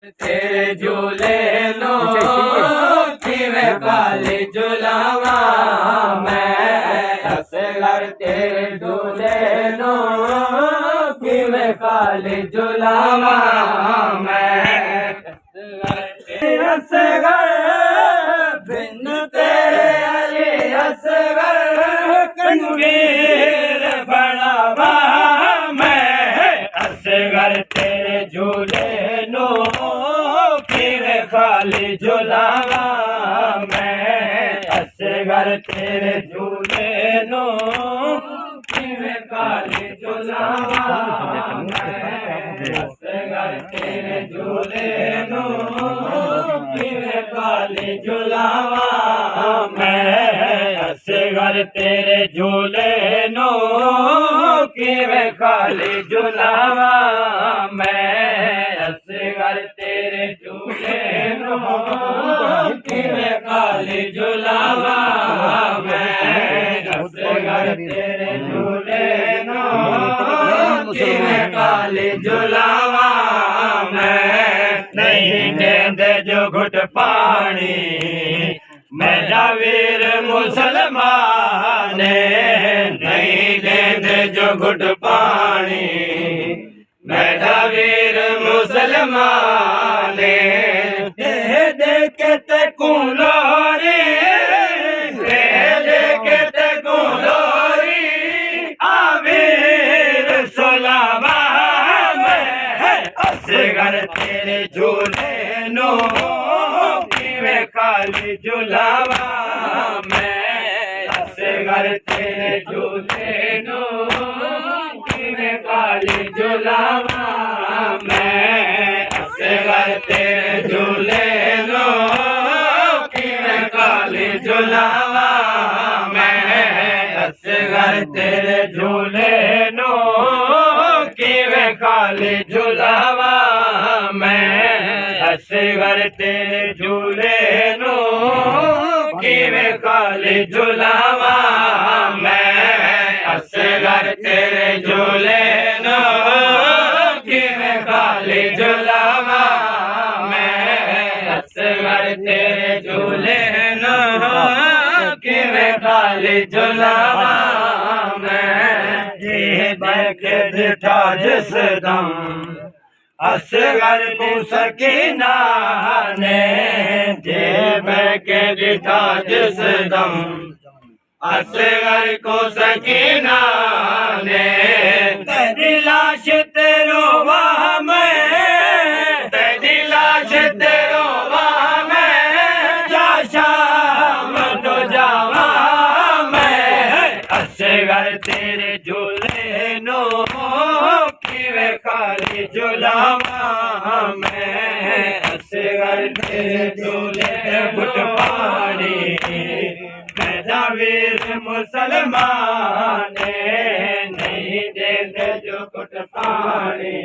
तेरे झूले नो किवे काली झुलावा मैं असगर तेरे झूले नो किवे काली झुलावा मैं असगर बिन तेरे अली असगर कनवीर बनावा मैं असगर तेरे झूले नो किवे काली झुलावा मैं असगर तेरे झूले नो किवे काली झुलावा मैं असगर तेरे झूले नो किवे काली झुलावा मैं असगर तेरे झूले नो किवे काली झुलावा मैं असगर तेरे झूले नो किवे काली झुलावा मैं असगर तेरे झूले नो किवे काली झुलावा मैं नहीं देंदे जो घुट पानी मेरा वीर मुसलमान नहीं देंदे जो घुट पानी मेरा वीर मुसलमान दे के ते कुलोरी दे के ते कुलोरी आवीर सुलावा मैं असगर तेरे झूले नो किवे काली झुलावा मैं असगर तेरे झूले नो किवे काली झुलावा मैं असगर तेरे झूले नो किवे काली झुलावा मैं असगर तेरे झूले नो किवे काली झुलावा मैं असगर तेरे झूले नो किवे काली झुलावा मैं असगर तेरे झूले नो किवे काली झुलावा मैं असगर तेरे झूले नो किवे काली झुलावा मैं जी बैठे दिठा जिस दम असगर को सकीना ने जे बैठे दिठा जिस दम असगर को सकीना ने तेरी लाश तेरो वाह में तेरी लाश तेरो वाह में जा शाम तो जावा मैं असगर तेरे झूले नो किवे काली झुलावा मैं असगर तेरे झूले घुट पानी मेरा वीर मुसलमान नहीं देंदे जो घुट पानी।